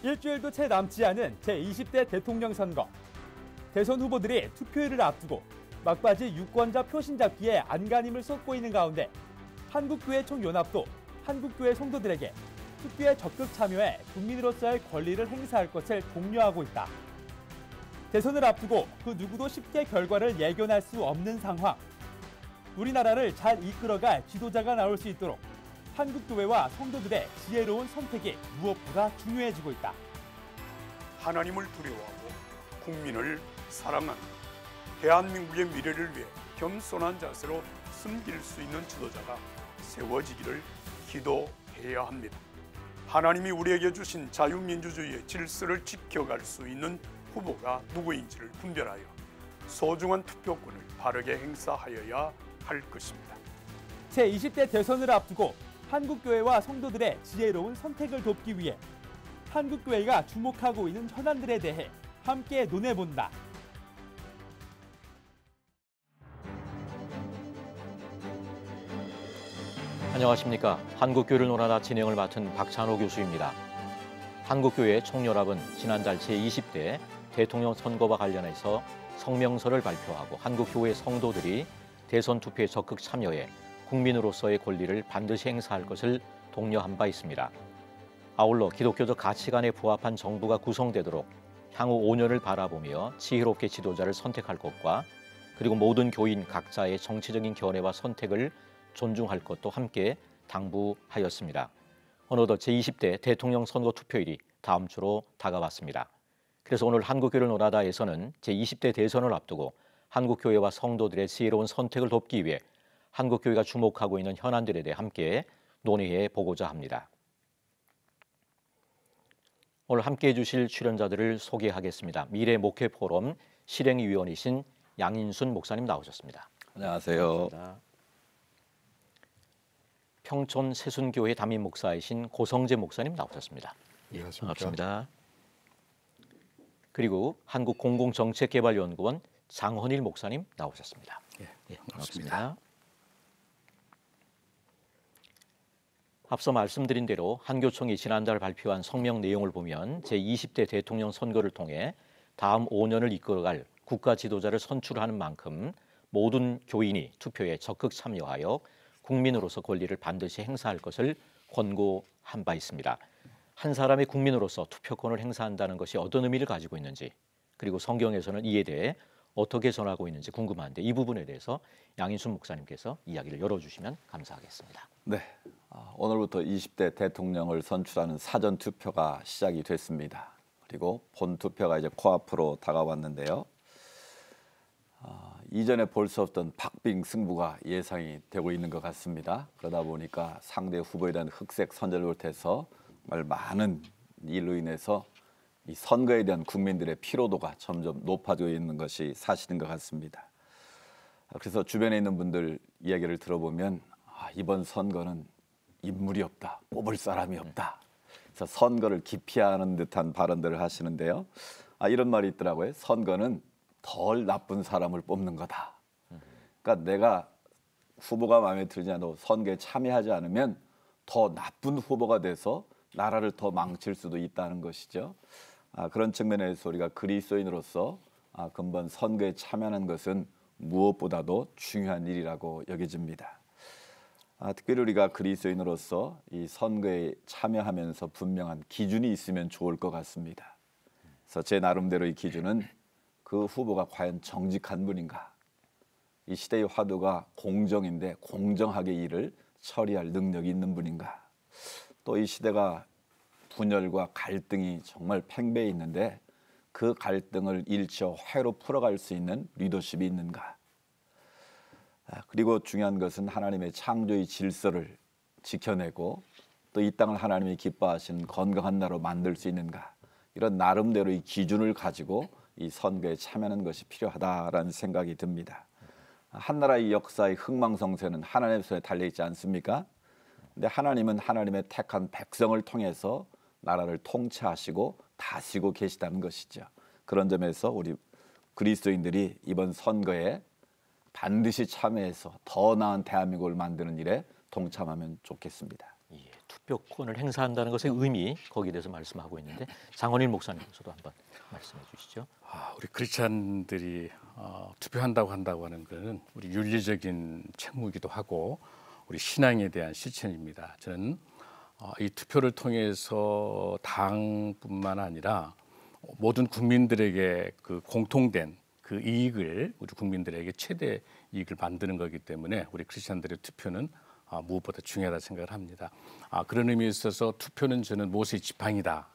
일주일도 채 남지 않은 제20대 대통령 선거. 대선 후보들이 투표일을 앞두고 막바지 유권자 표심 잡기에 안간힘을 쏟고 있는 가운데 한국교회 총연합도 한국교회 성도들에게 투표에 적극 참여해 국민으로서의 권리를 행사할 것을 독려하고 있다. 대선을 앞두고 그 누구도 쉽게 결과를 예견할 수 없는 상황. 우리나라를 잘 이끌어갈 지도자가 나올 수 있도록 한국교회와 성도들의 지혜로운 선택이 무엇보다 중요해지고 있다. 하나님을 두려워하고 국민을 사랑하는 대한민국의 미래를 위해 겸손한 자세로 섬길 수 있는 지도자가 세워지기를 기도해야 합니다. 하나님이 우리에게 주신 자유민주주의의 질서를 지켜갈 수 있는 후보가 누구인지를 분별하여 소중한 투표권을 바르게 행사하여야 할 것입니다. 제20대 대선을 앞두고 한국교회와 성도들의 지혜로운 선택을 돕기 위해 한국교회가 주목하고 있는 현안들에 대해 함께 논해본다. 안녕하십니까. 한국교회를 논하다 진행을 맡은 박찬호 교수입니다. 한국교회 총연합은 지난달 제20대 대통령 선거와 관련해서 성명서를 발표하고 한국교회 성도들이 대선 투표에 적극 참여해 국민으로서의 권리를 반드시 행사할 것을 독려한 바 있습니다. 아울러 기독교적 가치관에 부합한 정부가 구성되도록 향후 5년을 바라보며 지혜롭게 지도자를 선택할 것과 그리고 모든 교인 각자의 정치적인 견해와 선택을 존중할 것도 함께 당부하였습니다. 어느덧 제20대 대통령 선거 투표일이 다음 주로 다가왔습니다. 그래서 오늘 한국교회를 논하다에서는 제20대 대선을 앞두고 한국교회와 성도들의 지혜로운 선택을 돕기 위해 한국교회가 주목하고 있는 현안들에 대해 함께 논의해 보고자 합니다. 오늘 함께해 주실 출연자들을 소개하겠습니다. 미래목회포럼 실행위원이신 양인순 목사님 나오셨습니다. 안녕하세요. 반갑습니다. 평촌 새순교회 담임 목사이신 고성재 목사님 나오셨습니다. 안녕하십니까. 반갑습니다. 그리고 한국공공정책개발연구원 장헌일 목사님 나오셨습니다. 반갑습니다. 앞서 말씀드린 대로 한교총이 지난달 발표한 성명 내용을 보면 제20대 대통령 선거를 통해 다음 5년을 이끌어갈 국가 지도자를 선출하는 만큼 모든 교인이 투표에 적극 참여하여 국민으로서 권리를 반드시 행사할 것을 권고한 바 있습니다. 한 사람의 국민으로서 투표권을 행사한다는 것이 어떤 의미를 가지고 있는지, 그리고 성경에서는 이에 대해 어떻게 전하고 있는지 궁금한데 이 부분에 대해서 양인순 목사님께서 이야기를 열어주시면 감사하겠습니다. 네, 오늘부터 20대 대통령을 선출하는 사전 투표가 시작이 됐습니다. 그리고 본 투표가 이제 코앞으로 다가왔는데요. 이전에 볼 수 없던 박빙 승부가 예상이 되고 있는 것 같습니다. 그러다 보니까 상대 후보에 대한 흑색 선전을 못해서 정말 많은 일로 인해서 이 선거에 대한 국민들의 피로도가 점점 높아지고 있는 것이 사실인 것 같습니다. 그래서 주변에 있는 분들 이야기를 들어보면 이번 선거는 인물이 없다, 뽑을 사람이 없다. 그래서 선거를 기피하는 듯한 발언들을 하시는데요. 이런 말이 있더라고요. 선거는 덜 나쁜 사람을 뽑는 거다. 그러니까 내가 후보가 마음에 들지 않아도 선거에 참여하지 않으면 더 나쁜 후보가 돼서 나라를 더 망칠 수도 있다는 것이죠. 그런 측면에서 우리가 그리스도인으로서 근본 선거에 참여하는 것은 무엇보다도 중요한 일이라고 여겨집니다. 특별히 우리가 그리스도인으로서 이 선거에 참여하면서 분명한 기준이 있으면 좋을 것 같습니다. 그래서 제 나름대로 이 기준은 그 후보가 과연 정직한 분인가? 이 시대의 화두가 공정인데 공정하게 일을 처리할 능력이 있는 분인가? 또 이 시대가 분열과 갈등이 정말 팽배해 있는데 그 갈등을 일치와 화해로 풀어갈 수 있는 리더십이 있는가? 그리고 중요한 것은 하나님의 창조의 질서를 지켜내고 또 이 땅을 하나님이 기뻐하시는 건강한 나라로 만들 수 있는가? 이런 나름대로의 기준을 가지고 이 선거에 참여하는 것이 필요하다라는 생각이 듭니다. 한 나라의 역사의 흥망성쇠는 하나님의 손에 달려있지 않습니까? 근데 하나님은 하나님의 택한 백성을 통해서 나라를 통치하시고 다스리고 계시다는 것이죠. 그런 점에서 우리 그리스도인들이 이번 선거에 반드시 참여해서 더 나은 대한민국을 만드는 일에 동참하면 좋겠습니다. 예, 투표권을 행사한다는 것의 의미 거기에 대해서 말씀하고 있는데 장원일 목사님께서도 한번 말씀해 주시죠. 우리 크리스찬들이 투표한다고 하는 것은 우리 윤리적인 책무이기도 하고 우리 신앙에 대한 실천입니다. 저는 이 투표를 통해서 당뿐만 아니라 모든 국민들에게 그 공통된 그 이익을 우리 국민들에게 최대 이익을 만드는 거기 때문에 우리 크리스찬들의 투표는 무엇보다 중요하다 생각을 합니다. 그런 의미에 있어서 투표는 저는 모세의 지팡이다.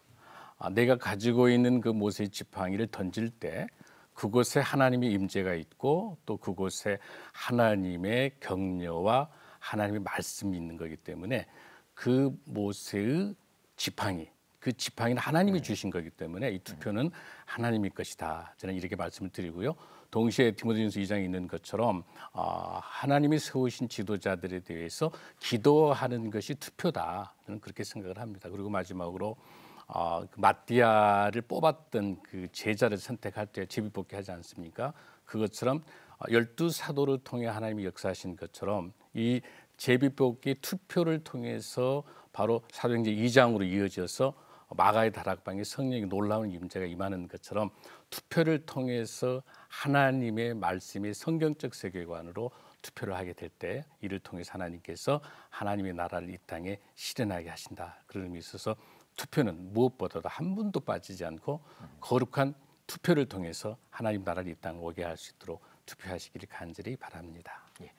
내가 가지고 있는 그 모세의 지팡이를 던질 때 그곳에 하나님의 임재가 있고 또 그곳에 하나님의 격려와 하나님의 말씀이 있는 거기 때문에 그 모세의 지팡이, 그 지팡이는 하나님이 주신 거기 때문에 이 투표는 하나님의 것이다. 저는 이렇게 말씀을 드리고요. 동시에 디모데전서 2장에 있는 것처럼 하나님이 세우신 지도자들에 대해서 기도하는 것이 투표다. 저는 그렇게 생각을 합니다. 그리고 마지막으로 그 마띠아를 뽑았던 그 제자를 선택할 때 제비뽑기 하지 않습니까? 그것처럼 12사도를 통해 하나님이 역사하신 것처럼 이 제비뽑기 투표를 통해서 바로 사도행전 2장으로 이어져서 마가의 다락방에 성령의 놀라운 임재가 임하는 것처럼 투표를 통해서 하나님의 말씀이 성경적 세계관으로 투표를 하게 될 때 이를 통해서 하나님께서 하나님의 나라를 이 땅에 실현하게 하신다. 그런 의미에 있어서 투표는 무엇보다도 한 분도 빠지지 않고 거룩한 투표를 통해서 하나님 나라를 이 땅에 오게 할 수 있도록 투표하시기를 간절히 바랍니다. 예.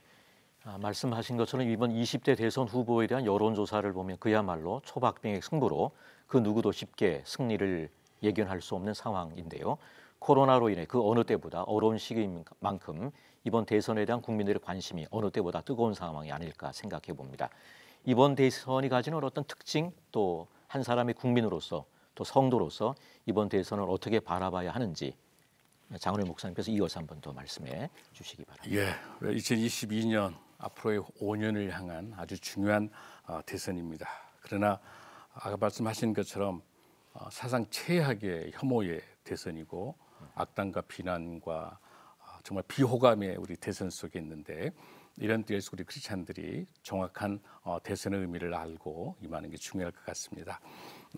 말씀하신 것처럼 이번 20대 대선 후보에 대한 여론조사를 보면 그야말로 초박빙의 승부로 그 누구도 쉽게 승리를 예견할 수 없는 상황인데요. 코로나로 인해 그 어느 때보다 어려운 시기인 만큼 이번 대선에 대한 국민들의 관심이 어느 때보다 뜨거운 상황이 아닐까 생각해 봅니다. 이번 대선이 가지는 어떤 특징 또 한 사람의 국민으로서 또 성도로서 이번 대선을 어떻게 바라봐야 하는지 장원일 목사님께서 이어서 한 번 더 말씀해 주시기 바랍니다. 2022년 앞으로의 5년을 향한 아주 중요한 대선입니다. 그러나 아까 말씀하신 것처럼 사상 최악의 혐오의 대선이고 악당과 비난과 정말 비호감의 우리 대선 속에 있는데 이런 때에서 우리 크리스찬들이 정확한 대선의 의미를 알고 임하는 게 중요할 것 같습니다.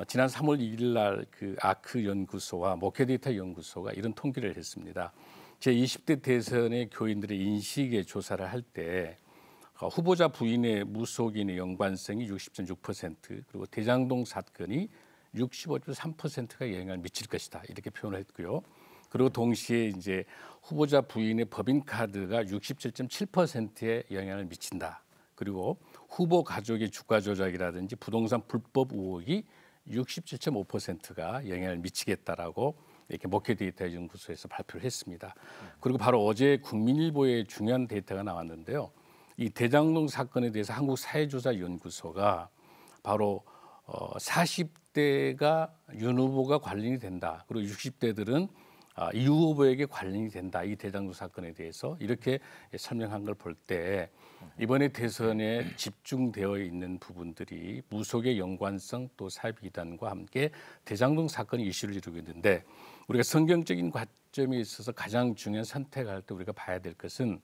지난 3월 2일 날 그 아크 연구소와 목회 데이터 연구소가 이런 통계를 했습니다. 제20대 대선의 교인들의 인식에 조사를 할 때 후보자 부인의 무속인의 연관성이 60.6% 그리고 대장동 사건이 65.3%가 영향을 미칠 것이다 이렇게 표현을 했고요. 그리고 동시에 이제 후보자 부인의 법인카드가 67.7%의 영향을 미친다. 그리고 후보 가족의 주가 조작이라든지 부동산 불법 의혹이 67.5%가 영향을 미치겠다라고 이렇게 목회 데이터 연구소에서 발표를 했습니다. 그리고 바로 어제 국민일보에 중요한 데이터가 나왔는데요. 이 대장동 사건에 대해서 한국사회조사연구소가 바로 40대가 윤 후보가 관련이 된다. 그리고 60대들은 이 후보에게 관련이 된다. 이 대장동 사건에 대해서 이렇게 설명한 걸 볼 때 이번에 대선에 집중되어 있는 부분들이 무속의 연관성 또 사비단과 함께 대장동 사건이 이슈를 이루고 있는데 우리가 성경적인 관점에 있어서 가장 중요한 선택할 때 우리가 봐야 될 것은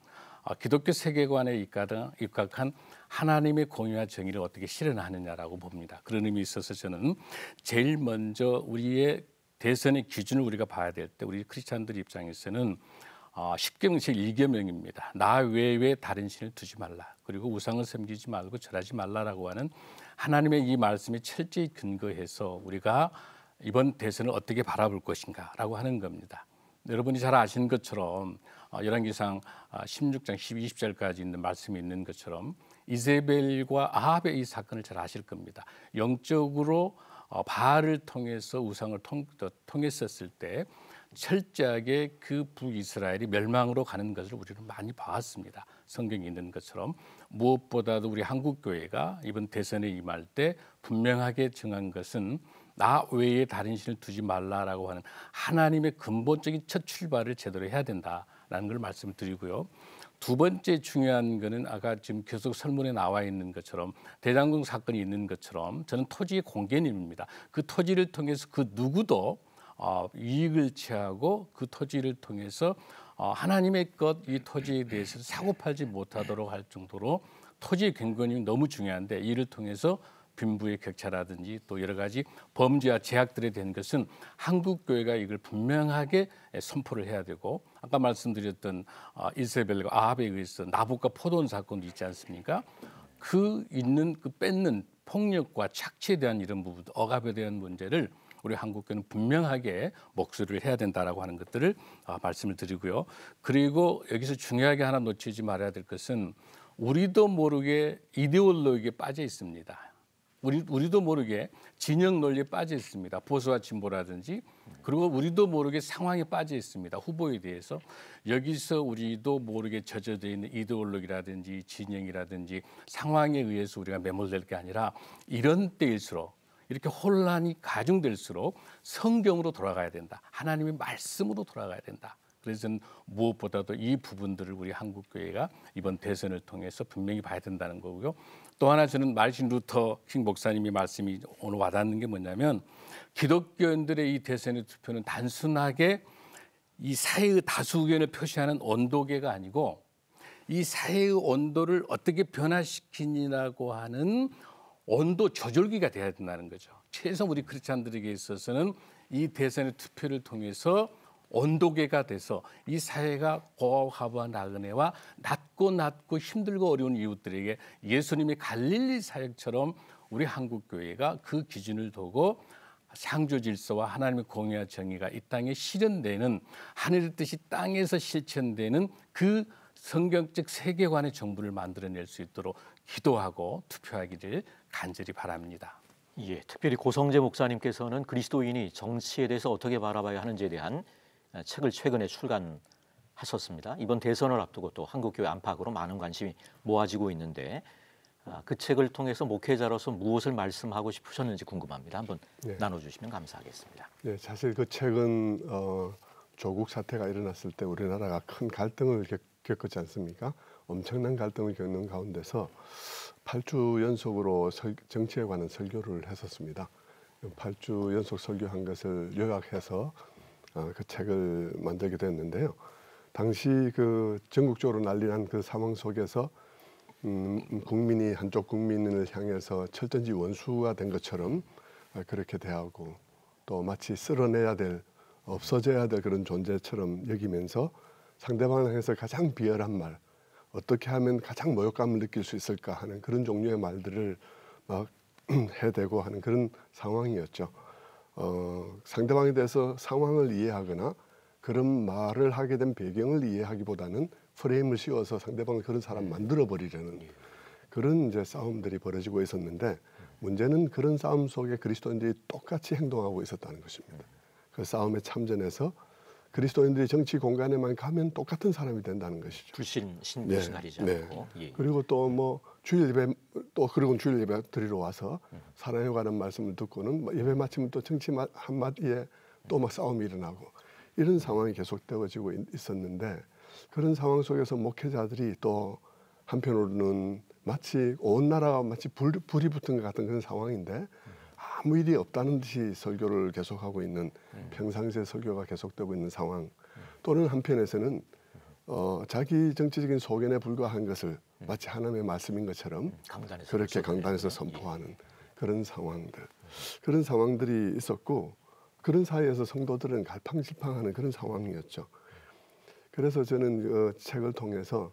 기독교 세계관에 입각한 하나님의 공의와 정의를 어떻게 실현하느냐라고 봅니다. 그런 의미에 있어서 저는 제일 먼저 우리의 대선의 기준을 우리가 봐야 될 때 우리 크리스찬들 입장에서는 십계명 제1계명입니다. 나 외에 다른 신을 두지 말라. 그리고 우상을 섬기지 말고 절하지 말라라고 하는 하나님의 이 말씀에 철저히 근거해서 우리가 이번 대선을 어떻게 바라볼 것인가라고 하는 겁니다. 여러분이 잘 아시는 것처럼 열왕기상 16장 12, 20절까지 있는 말씀이 있는 것처럼 이세벨과 아합의 이 사건을 잘 아실 겁니다. 영적으로 바알을 통해서 우상을 통했었을 때 철저하게 그 북이스라엘이 멸망으로 가는 것을 우리는 많이 봐왔습니다. 성경에 있는 것처럼 무엇보다도 우리 한국교회가 이번 대선에 임할 때 분명하게 정한 것은 나 외에 다른 신을 두지 말라라고 하는 하나님의 근본적인 첫 출발을 제대로 해야 된다라는 걸 말씀을 드리고요. 두 번째 중요한 거는 아까 지금 계속 설문에 나와 있는 것처럼 대장동 사건이 있는 것처럼 저는 토지의 공개님입니다. 그 토지를 통해서 그 누구도 이익을 취하고 그 토지를 통해서 하나님의 것 이 토지에 대해서 사고 팔지 못하도록 할 정도로 토지의 경건이 너무 중요한데 이를 통해서 빈부의 격차라든지 또 여러 가지 범죄와 제약들에 대한 것은 한국 교회가 이걸 분명하게 선포를 해야 되고 아까 말씀드렸던 이세벨과 아합에 의해서 나봇과 포도원 사건도 있지 않습니까? 그 있는 그 뺏는 폭력과 착취에 대한 이런 부분, 억압에 대한 문제를 우리 한국교회는 분명하게 목소리를 해야 된다라고 하는 것들을 말씀을 드리고요. 그리고 여기서 중요하게 하나 놓치지 말아야 될 것은 우리도 모르게 이데올로기에 빠져 있습니다. 우리도 모르게 진영 논리에 빠져 있습니다. 보수와 진보라든지 그리고 우리도 모르게 상황에 빠져 있습니다. 후보에 대해서 여기서 우리도 모르게 젖어져 있는 이데올로기라든지 진영이라든지 상황에 의해서 우리가 매몰될 게 아니라 이런 때일수록 이렇게 혼란이 가중될수록 성경으로 돌아가야 된다. 하나님의 말씀으로 돌아가야 된다. 그래서 무엇보다도 이 부분들을 우리 한국교회가 이번 대선을 통해서 분명히 봐야 된다는 거고요. 또 하나 저는 마르틴 루터 킹 목사님이 말씀이 오늘 와닿는 게 뭐냐면 기독교인들의 이 대선의 투표는 단순하게 이 사회의 다수 의견을 표시하는 온도계가 아니고 이 사회의 온도를 어떻게 변화시키느라고 하는 온도 조절기가 돼야 된다는 거죠. 최소 우리 크리스찬들에게 있어서는 이 대선의 투표를 통해서 온도계가 돼서 이 사회가 고하와 나그네와 낮고 힘들고 어려운 이웃들에게 예수님의 갈릴리 사역처럼 우리 한국교회가 그 기준을 두고 창조 질서와 하나님의 공의와 정의가 이 땅에 실현되는 하늘의 뜻이 땅에서 실천되는 그 성경적 세계관의 정부를 만들어낼 수 있도록 기도하고 투표하기를 간절히 바랍니다. 예, 특별히 고성재 목사님께서는 그리스도인이 정치에 대해서 어떻게 바라봐야 하는지에 대한 책을 최근에 출간하셨습니다. 이번 대선을 앞두고 또 한국교회 안팎으로 많은 관심이 모아지고 있는데 그 책을 통해서 목회자로서 무엇을 말씀하고 싶으셨는지 궁금합니다. 한번 나눠주시면 감사하겠습니다. 네, 사실 그 책은 조국 사태가 일어났을 때 우리나라가 큰 갈등을 겪었지 않습니까? 엄청난 갈등을 겪는 가운데서 8주 연속으로 정치에 관한 설교를 했었습니다. 8주 연속 설교한 것을 요약해서 그 책을 만들게 됐는데요. 당시 그 전국적으로 난리난 그 상황 속에서 국민이 한쪽 국민을 향해서 철전지 원수가 된 것처럼 그렇게 대하고 또 마치 쓸어내야 될 없어져야 될 그런 존재처럼 여기면서 상대방을 향해서 가장 비열한 말, 어떻게 하면 가장 모욕감을 느낄 수 있을까 하는 그런 종류의 말들을 막 해대고 하는 그런 상황이었죠. 상대방에 대해서 상황을 이해하거나 그런 말을 하게 된 배경을 이해하기보다는 프레임을 씌워서 상대방을 그런 사람 만들어 버리려는 그런 이제 싸움들이 벌어지고 있었는데 문제는 그런 싸움 속에 그리스도인들이 똑같이 행동하고 있었다는 것입니다. 그 싸움에 참전해서 그리스도인들이 정치 공간에만 가면 똑같은 사람이 된다는 것이죠. 불신 신분을 가리지 않고. 예. 그리고 또 뭐 주일 예배 또 그리고 주일 예배 드리러 와서 사랑에 관한 말씀을 듣고는 예배 마치면 또 정치 한마디에 또 막 싸움이 일어나고 이런 상황이 계속되어지고 있었는데 그런 상황 속에서 목회자들이 또 한편으로는 마치 온 나라가 마치 불이 붙은 것 같은 그런 상황인데 아무 일이 없다는 듯이 설교를 계속하고 있는 평상시에 설교가 계속되고 있는 상황 또는 한편에서는 자기 정치적인 소견에 불과한 것을 마치 하나님의 말씀인 것처럼 그렇게 강단에서 선포하는 그런 상황들 그런 상황들이 있었고 그런 사이에서 성도들은 갈팡질팡하는 그런 상황이었죠. 그래서 저는 그 책을 통해서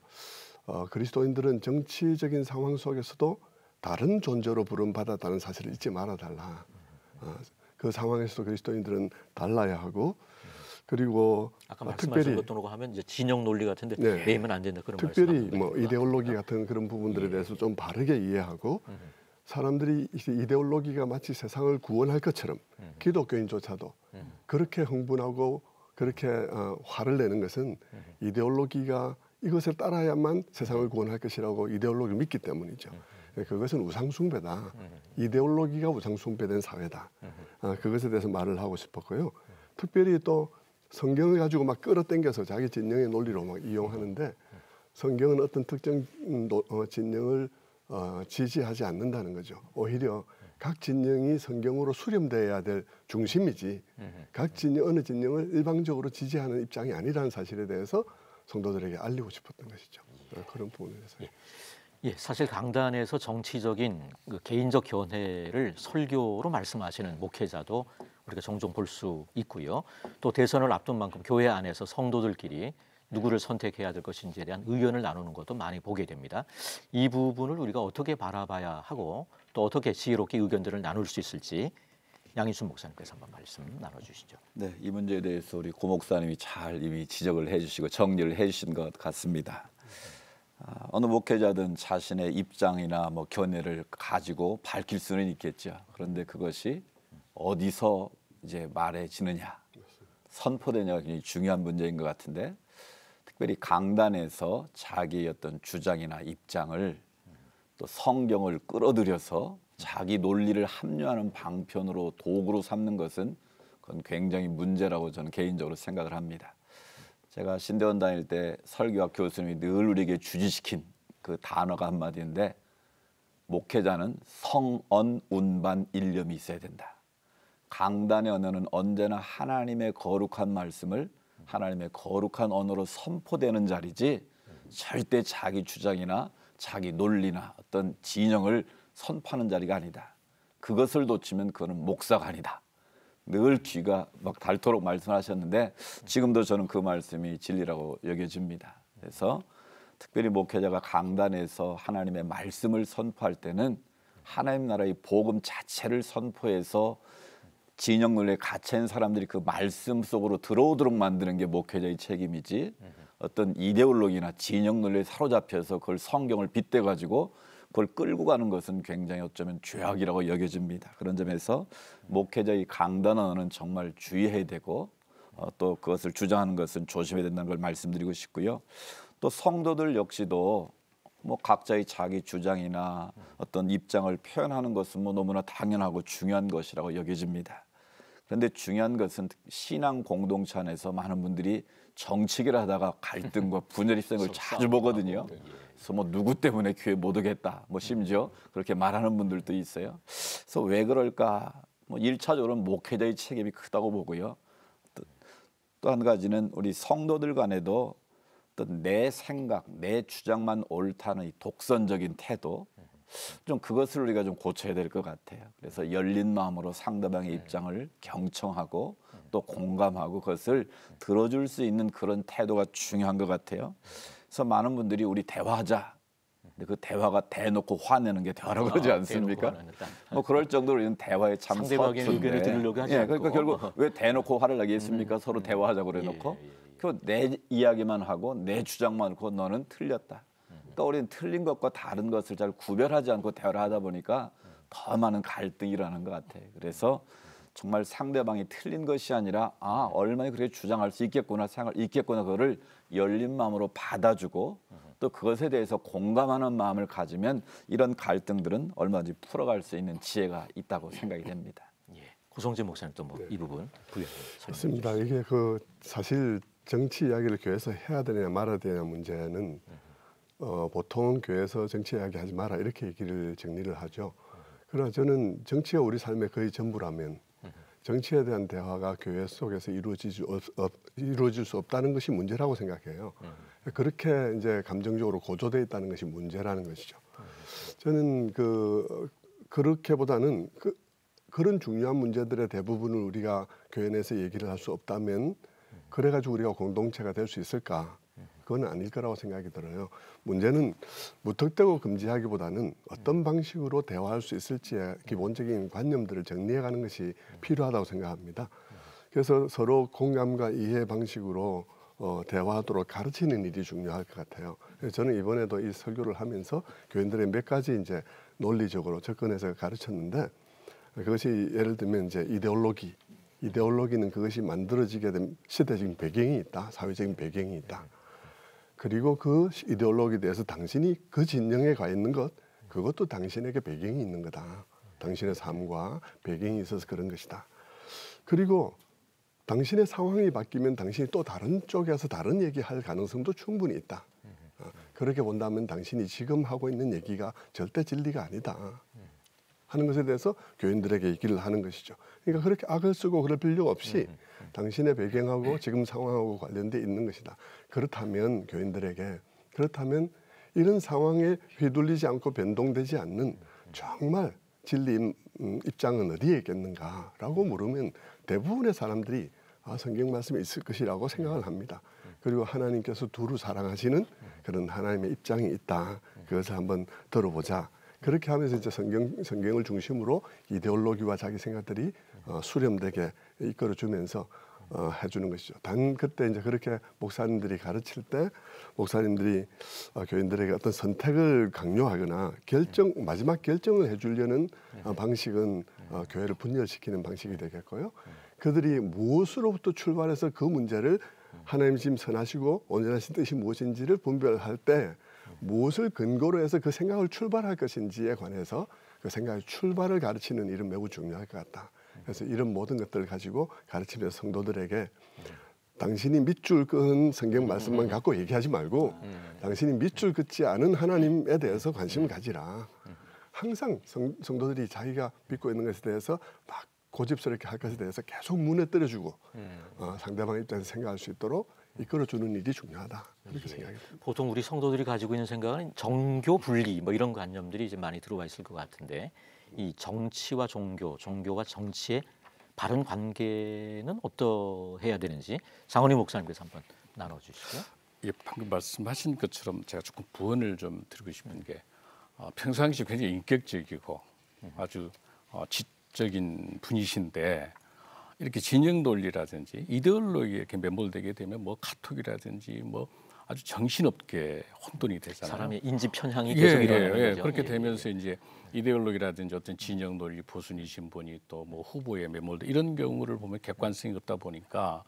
그리스도인들은 정치적인 상황 속에서도 다른 존재로 부름받았다는 사실을 잊지 말아달라. 그 상황에서도 그리스도인들은 달라야 하고 그리고 아까 말씀하신 것도 하면 이제 진영 논리 같은데 매이면 안 된다 그런 특별히 뭐 이데올로기 같은 그런 부분들에 대해서 좀 바르게 이해하고 사람들이 이데올로기가 마치 세상을 구원할 것처럼 기독교인조차도 그렇게 흥분하고 그렇게 화를 내는 것은 이데올로기가 이것을 따라야만 세상을 구원할 것이라고 이데올로기를 믿기 때문이죠. 그것은 우상숭배다. 이데올로기가 우상숭배된 사회다. 그것에 대해서 말을 하고 싶었고요. 특별히 또 성경을 가지고 막 끌어당겨서 자기 진영의 논리로 막 이용하는데 성경은 어떤 특정 진영을 지지하지 않는다는 거죠. 오히려 각 진영이 성경으로 수렴돼야 될 중심이지 각 진영 어느 진영을 일방적으로 지지하는 입장이 아니라는 사실에 대해서 성도들에게 알리고 싶었던 것이죠. 그런 부분에서. 예, 사실 강단에서 정치적인 그 개인적 견해를 설교로 말씀하시는 목회자도 우리가 종종 볼 수 있고요. 또 대선을 앞둔 만큼 교회 안에서 성도들끼리 누구를 선택해야 될 것인지에 대한 의견을 나누는 것도 많이 보게 됩니다. 이 부분을 우리가 어떻게 바라봐야 하고 또 어떻게 지혜롭게 의견들을 나눌 수 있을지 양인순 목사님께서 한번 말씀 나눠주시죠. 네, 이 문제에 대해서 우리 고 목사님이 잘 이미 지적을 해주시고 정리를 해주신 것 같습니다. 어느 목회자든 자신의 입장이나 뭐 견해를 가지고 밝힐 수는 있겠죠. 그런데 그것이 어디서 이제 말해지느냐, 선포되냐가 굉장히 중요한 문제인 것 같은데, 특별히 강단에서 자기의 어떤 주장이나 입장을 또 성경을 끌어들여서 자기 논리를 합류하는 방편으로 도구로 삼는 것은 그건 굉장히 문제라고 저는 개인적으로 생각을 합니다. 제가 신대원 다닐 때 설교학 교수님이 늘 우리에게 주지시킨 그 단어가 한마디인데, 목회자는 성언 운반 일념이 있어야 된다. 강단의 언어는 언제나 하나님의 거룩한 말씀을 하나님의 거룩한 언어로 선포되는 자리지, 절대 자기 주장이나 자기 논리나 어떤 진영을 선포하는 자리가 아니다. 그것을 놓치면 그거는 목사가 아니다. 늘 귀가 막 닳도록 말씀하셨는데 지금도 저는 그 말씀이 진리라고 여겨집니다. 그래서 특별히 목회자가 강단에서 하나님의 말씀을 선포할 때는 하나님 나라의 복음 자체를 선포해서 진영 논리에 갇힌 사람들이 그 말씀 속으로 들어오도록 만드는 게 목회자의 책임이지, 어떤 이데올로기나 진영 논리에 사로잡혀서 그걸 성경을 빗대 가지고 그걸 끌고 가는 것은 굉장히 어쩌면 죄악이라고 여겨집니다. 그런 점에서 목회자의 강단 언어는 정말 주의해야 되고 또 그것을 주장하는 것은 조심해야 된다는 걸 말씀드리고 싶고요. 또 성도들 역시도 뭐 각자의 자기 주장이나 어떤 입장을 표현하는 것은 뭐 너무나 당연하고 중요한 것이라고 여겨집니다. 그런데 중요한 것은 신앙 공동체 안에서 많은 분들이 정치기를 하다가 갈등과 분열이 생긴 걸 자주 보거든요. 그래서 뭐 누구 때문에 교회 못 오겠다, 뭐 심지어 그렇게 말하는 분들도 있어요. 그래서 왜 그럴까? 뭐 1차적으로는 목회자의 책임이 크다고 보고요. 또 한 가지는 우리 성도들 간에도 어떤 내 생각, 내 주장만 옳다는 이 독선적인 태도, 좀 그것을 우리가 좀 고쳐야 될 것 같아요. 그래서 열린 마음으로 상대방의 입장을 경청하고 또 공감하고 그것을 들어줄 수 있는 그런 태도가 중요한 것 같아요. 그래서 많은 분들이 우리 대화하자. 근데 그 대화가 대놓고 화내는 게 대화라고 그러지 않습니까? 뭐 그럴 정도로 이런 대화에 참 상대방의 서툰데. 의견을 들으려고 하지 않고. 그러니까 결국 왜 대놓고 화를 나겠습니까? 서로 대화하자고 그래놓고. 그 내 이야기만 하고 내 주장만 하고 너는 틀렸다. 또 우리는 틀린 것과 다른 것을 잘 구별하지 않고 대화를 하다 보니까 더 많은 갈등이 일어나는 것 같아요. 그래서 정말 상대방이 틀린 것이 아니라 얼마나 그렇게 주장할 수 있겠구나, 생각을 있겠구나, 그거를 열린 마음으로 받아주고 또 그것에 대해서 공감하는 마음을 가지면 이런 갈등들은 얼마든지 풀어갈 수 있는 지혜가 있다고 생각이 됩니다. 예, 고성재 목사님 또 뭐 이 부분 부연 맞습니다. 이게 그 사실 정치 이야기를 교회에서 해야 되느냐 말아야 되느냐 문제는 보통 교회에서 정치 이야기 하지 마라 이렇게 얘기를 정리를 하죠. 그러나 저는 정치가 우리 삶의 거의 전부라면 정치에 대한 대화가 교회 속에서 이루어질 수 없다는 것이 문제라고 생각해요. 그렇게 이제 감정적으로 고조되어 있다는 것이 문제라는 것이죠. 저는 그렇게보다는 그런 중요한 문제들의 대부분을 우리가 교회 내에서 얘기를 할 수 없다면 그래가지고 우리가 공동체가 될 수 있을까? 그건 아닐 거라고 생각이 들어요. 문제는 무턱대고 금지하기보다는 어떤 방식으로 대화할 수 있을지의 기본적인 관념들을 정리해가는 것이 필요하다고 생각합니다. 그래서 서로 공감과 이해 방식으로 대화하도록 가르치는 일이 중요할 것 같아요. 그래서 저는 이번에도 이 설교를 하면서 교인들의 몇 가지 이제 논리적으로 접근해서 가르쳤는데, 그것이 예를 들면 이제 이데올로기는 그것이 만들어지게 된 시대적인 배경이 있다, 사회적인 배경이 있다. 그리고 그 이데올로기에 대해서 당신이 그 진영에 가 있는 것, 그것도 당신에게 배경이 있는 거다. 당신의 삶과 배경이 있어서 그런 것이다. 그리고 당신의 상황이 바뀌면 당신이 또 다른 쪽에서 다른 얘기할 가능성도 충분히 있다. 그렇게 본다면 당신이 지금 하고 있는 얘기가 절대 진리가 아니다 하는 것에 대해서 교인들에게 얘기를 하는 것이죠. 그러니까 그렇게 악을 쓰고 그럴 필요 없이 당신의 배경하고 지금 상황하고 관련돼 있는 것이다. 그렇다면 교인들에게 이런 상황에 휘둘리지 않고 변동되지 않는 정말 진리 입장은 어디에 있겠는가라고 물으면 대부분의 사람들이 성경 말씀에 있을 것이라고 생각을 합니다. 그리고 하나님께서 두루 사랑하시는 그런 하나님의 입장이 있다. 그것을 한번 들어보자. 그렇게 하면서 이제 성경을 중심으로 이데올로기와 자기 생각들이 수렴되게 이끌어주면서 해주는 것이죠. 단 그때 이제 그렇게 목사님들이 가르칠 때 목사님들이 교인들에게 어떤 선택을 강요하거나 마지막 결정을 해주려는 방식은 교회를 분열시키는 방식이 되겠고요. 그들이 무엇으로부터 출발해서 그 문제를 하나님 지금 선하시고 온전하신 뜻이 무엇인지를 분별할 때 무엇을 근거로 해서 그 생각을 출발할 것인지에 관해서 그 생각의 출발을 가르치는 일은 매우 중요할 것 같다. 그래서 이런 모든 것들을 가지고 가르치면서 성도들에게 당신이 밑줄 끄는 성경 말씀만 갖고 얘기하지 말고 당신이 밑줄 긋지 않은 하나님에 대해서 관심을 가지라. 항상 성도들이 자기가 믿고 있는 것에 대해서 막 고집스럽게 할 것에 대해서 계속 무너뜨려주고 상대방 입장에서 생각할 수 있도록 이끌어주는 일이 중요하다. 그렇게 생각이 듭니다. 보통 우리 성도들이 가지고 있는 생각은 정교 분리 뭐 이런 관념들이 이제 많이 들어와 있을 것 같은데 이 정치와 종교, 종교와 정치의 바른 관계는 어떠해야 되는지 장원희 목사님께서 한번 나눠주시죠. 예, 방금 말씀하신 것처럼 제가 조금 부언을 좀 드리고 싶은 게 평상시 굉장히 인격적이고 아주 지적인 분이신데 이렇게 진영 논리라든지 이데올로기에 이렇게 매몰되게 되면 뭐 카톡이라든지 뭐 아주 정신없게 혼돈이 되잖아요. 사람의 인지 편향이 계속 일어나는 거죠. 그렇게 되면서 이제 이데올로기라든지 어떤 진영 논리 보수이신 분이 또 뭐 후보에 매몰돼 이런 경우를 보면 객관성이 없다 보니까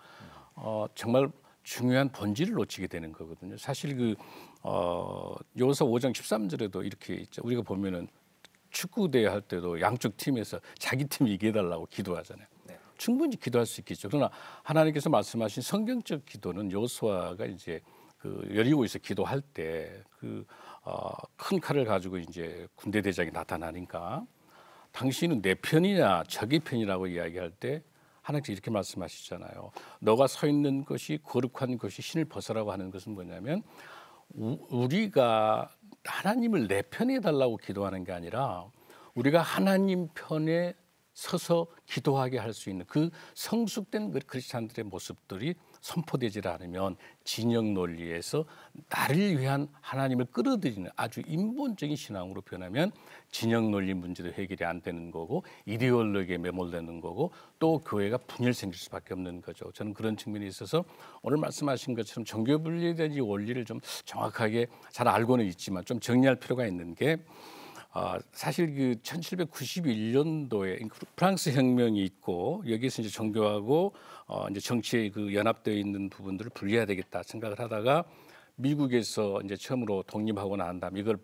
정말 중요한 본질을 놓치게 되는 거거든요. 사실 그 요서 5장 13절에도 이렇게 있죠. 우리가 보면은 축구 대회 할 때도 양쪽 팀에서 자기 팀 이겨달라고 기도하잖아요. 충분히 기도할 수 있겠죠. 그러나 하나님께서 말씀하신 성경적 기도는 여호수아가 이제 그 여리고에서 기도할 때 그 큰 칼을 가지고 이제 군대 대장이 나타나니까 당신은 내 편이냐 적의 편이라고 이야기할 때 하나님께서 이렇게 말씀하시잖아요. 너가 서 있는 것이 거룩한 것이 신을 벗어라고 하는 것은 뭐냐면 우리가 하나님을 내 편에 달라고 기도하는 게 아니라 우리가 하나님 편에 서서 기도하게 할 수 있는 그 성숙된 크리스찬들의 모습들이 선포되지 않으면 진영 논리에서 나를 위한 하나님을 끌어들이는 아주 인본적인 신앙으로 변하면 진영 논리 문제도 해결이 안 되는 거고 이데올로기에 매몰되는 거고 또 교회가 분열 생길 수밖에 없는 거죠. 저는 그런 측면에 있어서 오늘 말씀하신 것처럼 종교 분리에 대한 이 원리를 좀 정확하게 잘 알고는 있지만 좀 정리할 필요가 있는 게 사실 그 1791년도에 프랑스 혁명이 있고 여기서 이제 종교하고 이제 정치에 그 연합되어 있는 부분들을 분리해야 되겠다 생각을 하다가 미국에서 이제 처음으로 독립하고 난 다음에 이걸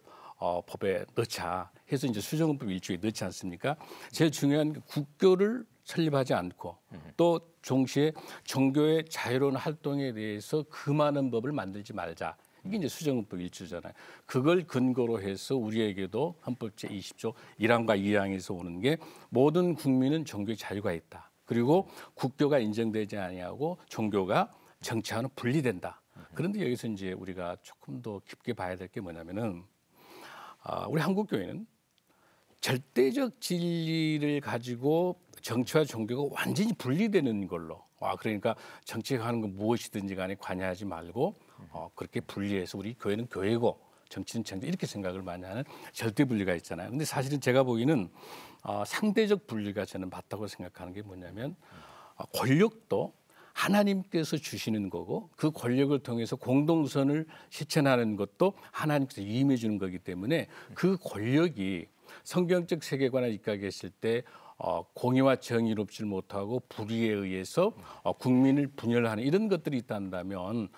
법에 넣자 해서 이제 수정헌법 1조에 넣지 않습니까? 제일 중요한 게 국교를 설립하지 않고 또 동시에 종교의 자유로운 활동에 대해서 금하는 법을 만들지 말자. 이게 이제 수정헌법 1조잖아요. 그걸 근거로 해서 우리에게도 헌법 제20조 1항과 2항에서 오는 게 모든 국민은 종교의 자유가 있다. 그리고 국교가 인정되지 아니하고 종교가 정치와는 분리된다. 그런데 여기서 이제 우리가 조금 더 깊게 봐야 될 게 뭐냐면은 우리 한국 교회는 절대적 진리를 가지고 정치와 종교가 완전히 분리되는 걸로. 그러니까 정치가 하는 건 무엇이든지 간에 관여하지 말고 그렇게 분리해서 우리 교회는 교회고 정치는 정치 이렇게 생각을 많이 하는 절대 분리가 있잖아요. 근데 사실은 제가 보기에는 상대적 분리가 저는 맞다고 생각하는 게 뭐냐면 권력도 하나님께서 주시는 거고 그 권력을 통해서 공동선을 실천하는 것도 하나님께서 임해 주는 거기 때문에 그 권력이 성경적 세계관에 입각했을 때 공의와 정의롭지 못하고 불의에 의해서 국민을 분열하는 이런 것들이 있다면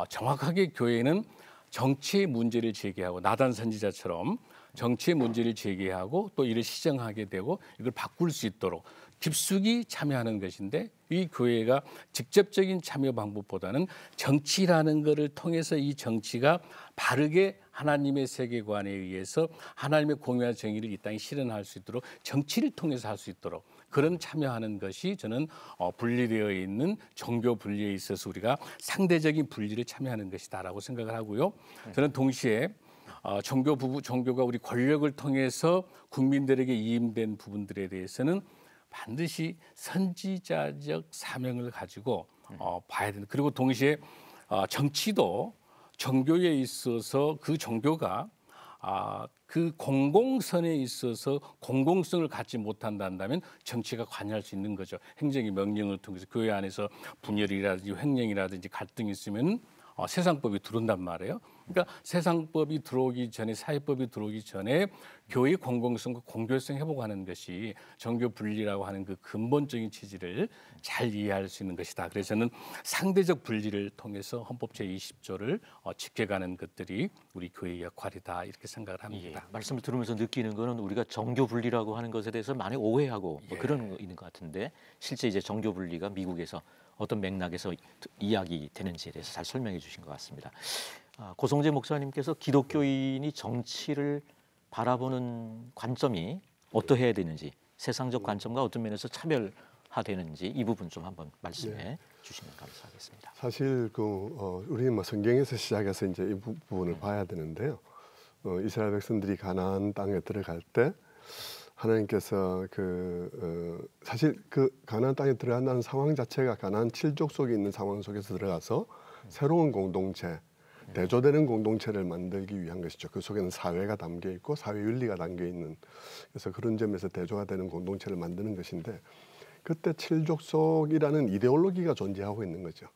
정확하게 교회는 정치의 문제를 제기하고 나단 선지자처럼 정치의 문제를 제기하고 또 이를 시정하게 되고 이걸 바꿀 수 있도록 깊숙이 참여하는 것인데 이 교회가 직접적인 참여 방법보다는 정치라는 것을 통해서 이 정치가 바르게 하나님의 세계관에 의해서 하나님의 공의와 정의를 이 땅에 실현할 수 있도록 정치를 통해서 할 수 있도록 그런 참여하는 것이 저는 분리되어 있는 종교 분리에 있어서 우리가 상대적인 분리를 참여하는 것이다라고 생각을 하고요. 저는 동시에 종교가 우리 권력을 통해서 국민들에게 이임된 부분들에 대해서는 반드시 선지자적 사명을 가지고 봐야 된다. 그리고 동시에 정치도 종교에 있어서 그 종교가 그 공공선에 있어서 공공성을 갖지 못한다면 정치가 관여할 수 있는 거죠. 행정의 명령을 통해서 교회 안에서 분열이라든지 횡령이라든지 갈등이 있으면 세상법이 들어온단 말이에요. 그러니까 세상법이 들어오기 전에 사회법이 들어오기 전에 교회의 공공성과 공교성 회복하는 것이 종교 분리라고 하는 그 근본적인 취지를 잘 이해할 수 있는 것이다. 그래서 저는 상대적 분리를 통해서 헌법 제20조를 지켜가는 것들이 우리 교회의 역할이다 이렇게 생각을 합니다. 말씀을 들으면서 느끼는 거는 우리가 종교 분리라고 하는 것에 대해서 많이 오해하고 뭐 그런 거 있는 것 같은데 실제 이제 종교 분리가 미국에서 어떤 맥락에서 이야기되는지에 대해서 잘 설명해 주신 것 같습니다. 고성재 목사님께서 기독교인이 정치를 바라보는 관점이 어떠해야 되는지 세상적 관점과 어떤 면에서 차별화되는지 이 부분 좀 한번 말씀해 주시면 감사하겠습니다. 사실 우리 뭐 성경에서 시작해서 이제 이 부분을 봐야 되는데요. 이스라엘 백성들이 가나안 땅에 들어갈 때 하나님께서 사실 그 가나안 땅에 들어간다는 상황 자체가 가나안 7족 속에 있는 상황 속에서 들어가서 새로운 공동체, 대조되는 공동체를 만들기 위한 것이죠. 그 속에는 사회가 담겨 있고 사회 윤리가 담겨 있는, 그래서 그런 점에서 대조가 되는 공동체를 만드는 것인데, 그때 칠족속이라는 이데올로기가 존재하고 있는 거죠.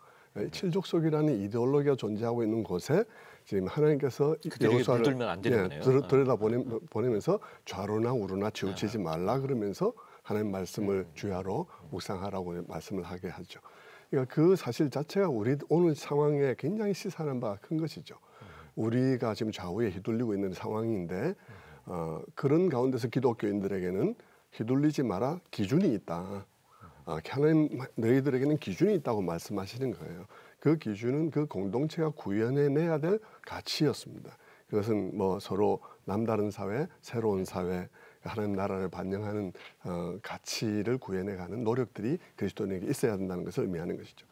칠족속이라는 이데올로기가 존재하고 있는 곳에 지금 하나님께서 여호수아를 물들면 안 되는 거네요. 들여다보내면서 좌로나 우로나 치우치지 말라 그러면서 하나님 말씀을 주야로 묵상하라고 말씀을 하게 하죠. 그러니까 그 사실 자체가 우리 오늘 상황에 굉장히 시사하는 바가 큰 것이죠. 우리가 지금 좌우에 휘둘리고 있는 상황인데 그런 가운데서 기독교인들에게는 휘둘리지 마라, 기준이 있다. 하나님 너희들에게는 기준이 있다고 말씀하시는 거예요. 그 기준은 그 공동체가 구현해내야 될 가치였습니다. 그것은 뭐 서로 남다른 사회, 새로운 사회, 하나님 나라를 반영하는 가치를 구현해가는 노력들이 그리스도인에게 있어야 된다는 것을 의미하는 것이죠.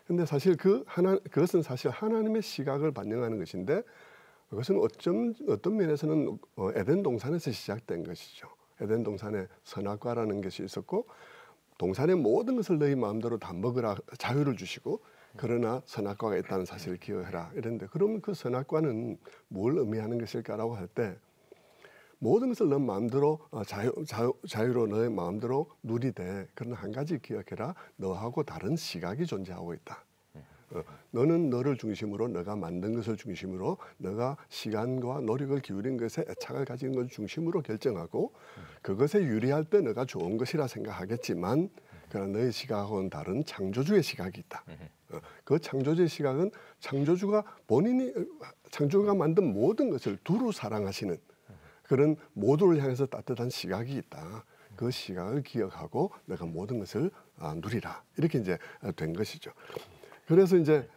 그런데 사실 그것은 사실 하나님의 시각을 반영하는 것인데, 그것은 어떤 면에서는 에덴 동산에서 시작된 것이죠. 에덴 동산에 선악과라는 것이 있었고, 동산의 모든 것을 너희 마음대로 다 먹으라 자유를 주시고, 그러나 선악과가 있다는 사실을 기억해라 이랬는데, 그러면 그 선악과는 뭘 의미하는 것일까라고 할 때, 모든 것을 너 마음대로 자유로 너의 마음대로 누리되, 그러나 한 가지 기억해라, 너하고 다른 시각이 존재하고 있다. 너는 너를 중심으로, 너가 만든 것을 중심으로, 너가 시간과 노력을 기울인 것에 애착을 가지는 것을 중심으로 결정하고, 그것에 유리할 때 너가 좋은 것이라 생각하겠지만, 그러나 너의 시각하고는 다른 창조주의 시각이 있다. 그 창조주의 시각은 창조주가 만든 모든 것을 두루 사랑하시는 그런 모두를 향해서 따뜻한 시각이 있다. 그 시각을 기억하고 내가 모든 것을 누리라. 이렇게 이제 된 것이죠. 그래서 이제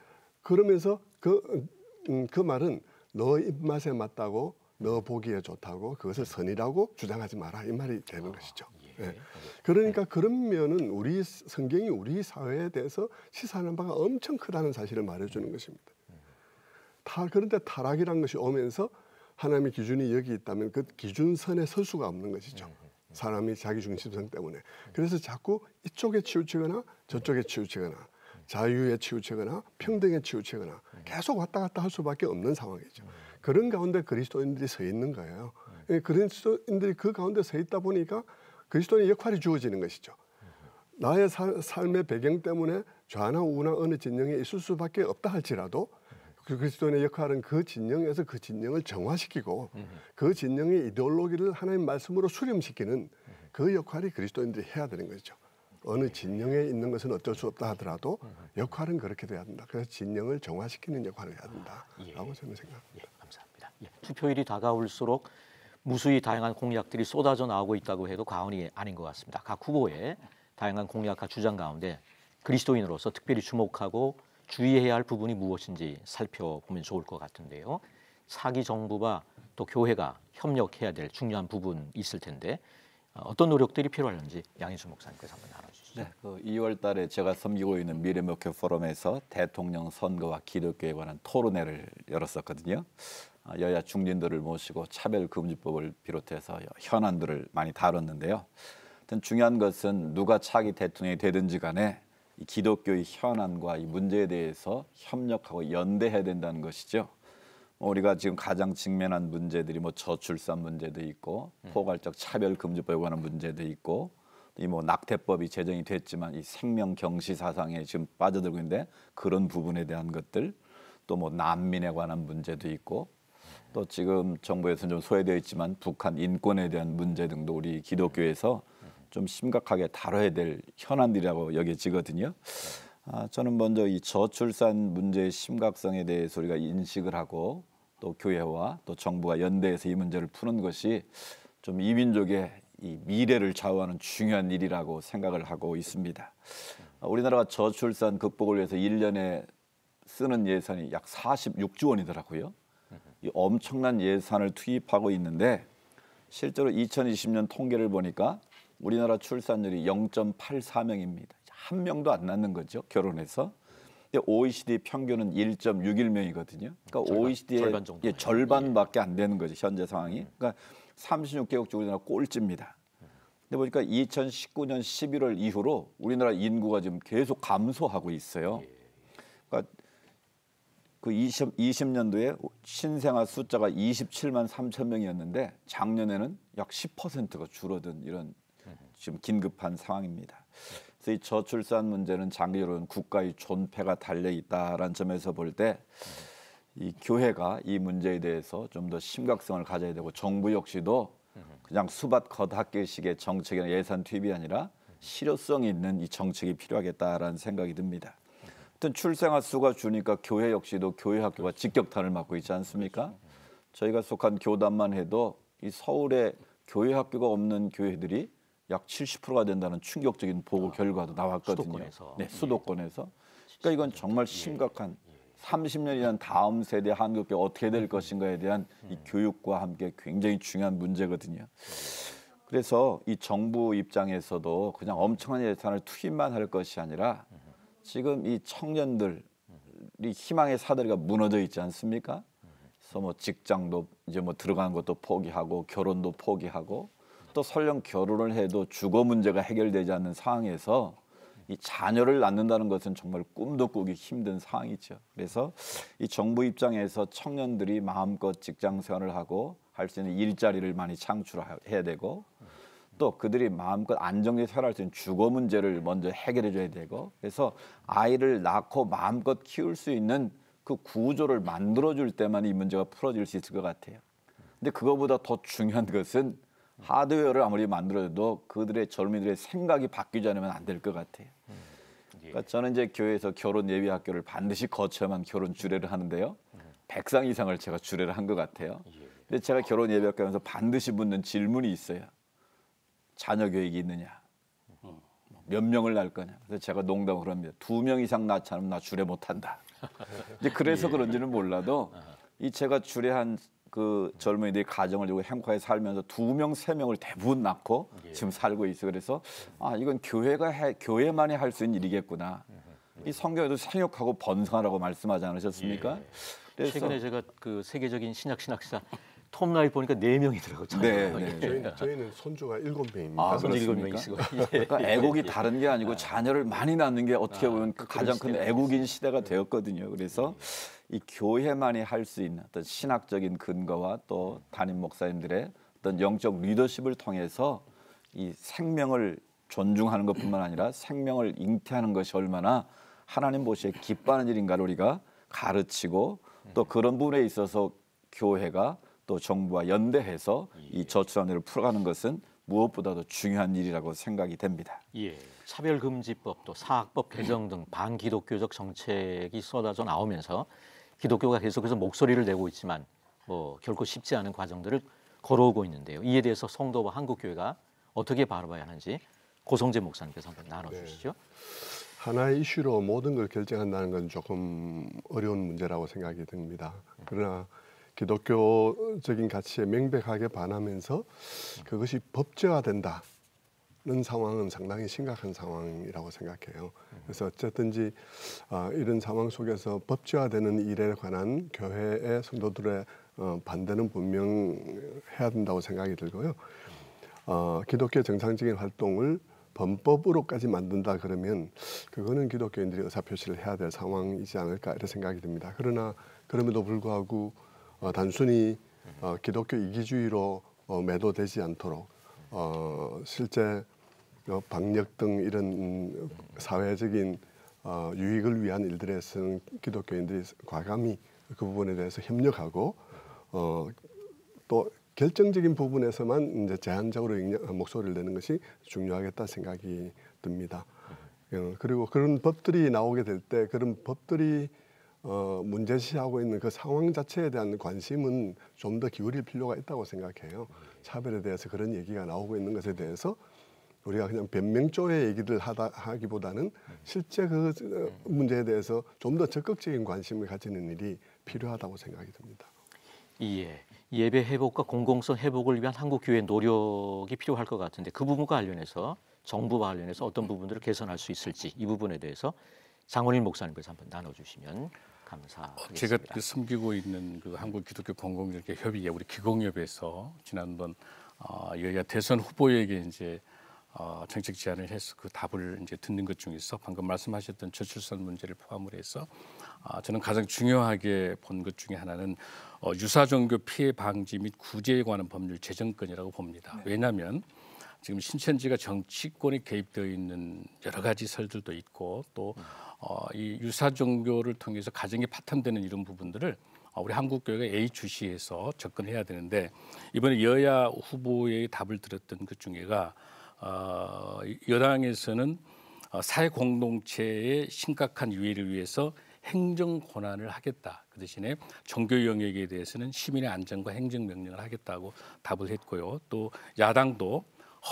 그러면서 그 말은 너 입맛에 맞다고, 너 보기에 좋다고, 그것을 선이라고 주장하지 마라, 이 말이 되는 것이죠. 네. 그러니까 그런 면은 우리 성경이 우리 사회에 대해서 시사하는 바가 엄청 크다는 사실을 말해주는 것입니다. 그런데 타락이라는 것이 오면서 하나님의 기준이 여기 있다면 그 기준선에 설 수가 없는 것이죠. 사람이 자기 중심성 때문에. 그래서 자꾸 이쪽에 치우치거나 저쪽에 치우치거나, 자유에 치우치거나 평등에 치우치거나 계속 왔다 갔다 할 수밖에 없는 상황이죠. 그런 가운데 그리스도인들이 서 있는 거예요. 그리스도인들이 그 가운데 서 있다 보니까 그리스도인의 역할이 주어지는 것이죠. 나의 삶의 배경 때문에 좌나 우나 어느 진영에 있을 수밖에 없다 할지라도, 그 그리스도인의 역할은 그 진영에서 그 진영을 정화시키고 그 진영의 이데올로기를 하나님 말씀으로 수렴시키는 그 역할이 그리스도인들이 해야 되는 거죠. 어느 진영에 있는 것은 어쩔 수 없다 하더라도 역할은 그렇게 돼야 된다. 그래서 진영을 정화시키는 역할을 해야 된다라고 저는 생각합니다. 감사합니다. 투표일이 다가올수록 무수히 다양한 공약들이 쏟아져 나오고 있다고 해도 과언이 아닌 것 같습니다. 각 후보의 다양한 공약과 주장 가운데 그리스도인으로서 특별히 주목하고 주의해야 할 부분이 무엇인지 살펴보면 좋을 것 같은데요. 차기 정부와 또 교회가 협력해야 될 중요한 부분이 있을 텐데 어떤 노력들이 필요한지 양인수 목사님께서 한번 나눠주시죠. 네, 2월 달에 제가 섬기고 있는 미래목표 포럼에서 대통령 선거와 기독교에 관한 토론회를 열었었거든요. 여야 중진들을 모시고 차별금지법을 비롯해서 현안들을 많이 다뤘는데요. 하여튼 중요한 것은 누가 차기 대통령이 되든지 간에 이 기독교의 현안과 이 문제에 대해서 협력하고 연대해야 된다는 것이죠. 우리가 지금 가장 직면한 문제들이 저출산 문제도 있고 포괄적 차별금지법에 관한 문제도 있고 이 낙태법이 제정이 됐지만 이 생명경시 사상에 지금 빠져들고 있는데 그런 부분에 대한 것들 또 난민에 관한 문제도 있고 또 지금 정부에서는 좀 소외되어 있지만 북한 인권에 대한 문제 등도 우리 기독교에서 좀 심각하게 다뤄야 될 현안들이라고 여겨지거든요. 저는 먼저 이 저출산 문제의 심각성에 대해서 우리가 인식을 하고 또 교회와 또 정부가 연대해서 이 문제를 푸는 것이 좀 이민족의 이 미래를 좌우하는 중요한 일이라고 생각을 하고 있습니다. 우리나라가 저출산 극복을 위해서 1년에 쓰는 예산이 약 46조 원이더라고요. 이 엄청난 예산을 투입하고 있는데 실제로 2020년 통계를 보니까 우리나라 출산율이 0.84명입니다. 한 명도 안 낳는 거죠, 결혼해서. 근데 OECD 평균은 1.61명이거든요. 그러니까 OECD의 절반밖에 안 되는 거죠, 현재 상황이. 그러니까 36개국 중 우리나라 꼴찌입니다. 근데 보니까 2019년 11월 이후로 우리나라 인구가 지금 계속 감소하고 있어요. 그러니까 그 20년도에 신생아 숫자가 27만 3천 명이었는데 작년에는 약 10%가 줄어든 이런 지금 긴급한 상황입니다. 그래서 이 저출산 문제는 장기적으로는 국가의 존폐가 달려 있다라는 점에서 볼 때 이 교회가 이 문제에 대해서 좀 더 심각성을 가져야 되고 정부 역시도 그냥 수밭 겉핥기식의 정책이나 예산 투입이 아니라 실효성 있는 이 정책이 필요하겠다라는 생각이 듭니다. 하여튼 출생아 수가 주니까 교회 역시도 교회 학교가 직격탄을 맞고 있지 않습니까? 저희가 속한 교단만 해도 이 서울에 교회 학교가 없는 교회들이 약 70%가 된다는 충격적인 보고 결과도 나왔거든요. 수도권에서. 네, 수도권에서. 그러니까 이건 정말 심각한 30년이란 다음 세대 한국교회 어떻게 될 것인가에 대한 이 교육과 함께 굉장히 중요한 문제거든요. 그래서 이 정부 입장에서도 그냥 엄청난 예산을 투입만 할 것이 아니라 지금 이 청년들이 희망의 사다리가 무너져 있지 않습니까? 그래서 직장도 이제 들어가는 것도 포기하고 결혼도 포기하고 또 설령 결혼을 해도 주거 문제가 해결되지 않는 상황에서 이 자녀를 낳는다는 것은 정말 꿈도 꾸기 힘든 상황이죠. 그래서 이 정부 입장에서 청년들이 마음껏 직장 생활을 하고 할 수 있는 일자리를 많이 창출해야 되고 또 그들이 마음껏 안정되게 생활할 수 있는 주거 문제를 먼저 해결해 줘야 되고 그래서 아이를 낳고 마음껏 키울 수 있는 그 구조를 만들어 줄 때만 이 문제가 풀어질 수 있을 것 같아요. 근데 그거보다 더 중요한 것은 하드웨어를 아무리 만들어도 그들의 젊은이들의 생각이 바뀌지 않으면 안 될 것 같아요. 그러니까 저는 이제 교회에서 결혼 예비 학교를 반드시 거쳐야만 결혼 주례를 하는데요. 100상 이상을 제가 주례를 한 것 같아요. 근데 제가 결혼 예비 학교 하면서 반드시 묻는 질문이 있어요. 자녀 계획이 있느냐? 몇 명을 낳을 거냐? 그래서 제가 농담으로 합니다. 2명 이상 낳지 않으면 나 주례 못한다. 이제 그래서 그런지는 몰라도 이 제가 주례한 그 젊은이들이 가정을 두고 행복하게 살면서 2명, 3명을 대부분 낳고 지금 살고 있어요. 그래서 이건 교회만이 할 수 있는 일이겠구나. 이 성경에도 생육하고 번성하라고 말씀하지 않으셨습니까? 그래서 최근에 제가 그 세계적인 신학시사 톱라이 보니까 4명이더라고요. 네. 저희는 손주가 7명입니다. 손주 7명이시고. 그러니까 애국이 다른 게 아니고 자녀를 많이 낳는 게 어떻게 보면 가장 큰 애국인 시대가 되었거든요. 그래서 이 교회만이 할 수 있는 어떤 신학적인 근거와 또 담임 목사님들의 어떤 영적 리더십을 통해서 이 생명을 존중하는 것뿐만 아니라 생명을 잉태하는 것이 얼마나 하나님 보시기에 기뻐하는 일인가를 우리가 가르치고 또 그런 부분에 있어서 교회가 또 정부와 연대해서 이 저출산을 풀어가는 것은 무엇보다도 중요한 일이라고 생각이 됩니다. 차별금지법 또 사학법 개정 등 반기독교적 정책이 쏟아져 나오면서 기독교가 계속해서 목소리를 내고 있지만 결코 쉽지 않은 과정들을 걸어오고 있는데요. 이에 대해서 성도와 한국교회가 어떻게 바라봐야 하는지 고성재 목사님께서 한번 나눠주시죠. 하나의 이슈로 모든 걸 결정한다는 건 조금 어려운 문제라고 생각이 듭니다. 그러나 기독교적인 가치에 명백하게 반하면서 그것이 법제화된다는 상황은 상당히 심각한 상황이라고 생각해요. 그래서 어쨌든지 이런 상황 속에서 법제화되는 일에 관한 교회의 성도들의 반대는 분명 해야 된다고 생각이 들고요. 기독교 정상적인 활동을 범법으로까지 만든다 그러면 그거는 기독교인들이 의사표시를 해야 될 상황이지 않을까 이런 생각이 듭니다. 그러나 그럼에도 불구하고 단순히 기독교 이기주의로 매도되지 않도록 실제 방역 등 이런 사회적인 유익을 위한 일들에서는 기독교인들이 과감히 그 부분에 대해서 협력하고 또 결정적인 부분에서만 이제 제한적으로 목소리를 내는 것이 중요하겠다 생각이 듭니다. 그리고 그런 법들이 나오게 될 때 그런 법들이 문제시하고 있는 그 상황 자체에 대한 관심은 좀 더 기울일 필요가 있다고 생각해요. 차별에 대해서 그런 얘기가 나오고 있는 것에 대해서 우리가 그냥 변명조의 얘기를 하기보다는 실제 그 문제에 대해서 좀 더 적극적인 관심을 가지는 일이 필요하다고 생각이 듭니다. 예, 예배 회복과 공공성 회복을 위한 한국교회의 노력이 필요할 것 같은데 그 부분과 관련해서 정부와 관련해서 어떤 부분들을 개선할 수 있을지 이 부분에 대해서 장원일 목사님께서 한번 나눠주시면 감사하겠습니다. 제가 섬기고 있는 그 한국기독교 공공정책협의회 우리 기공협에서 지난번 여야 대선 후보에게 이제 정책 제안을 해서 그 답을 이제 듣는 것 중에서 방금 말씀하셨던 저출산 문제를 포함을 해서 저는 가장 중요하게 본 것 중에 하나는 유사종교 피해 방지 및 구제에 관한 법률 제정권이라고 봅니다. 왜냐하면 지금 신천지가 정치권에 개입되어 있는 여러 가지 설들도 있고 또 이 유사종교를 통해서 가정이 파탄되는 이런 부분들을 우리 한국교회가 예의주시해서 접근해야 되는데 이번에 여야 후보의 답을 들었던 것 중에가 여당에서는 사회 공동체의 심각한 유해를 위해서 행정 권한을 하겠다. 그 대신에 종교 영역에 대해서는 시민의 안전과 행정 명령을 하겠다고 답을 했고요. 또 야당도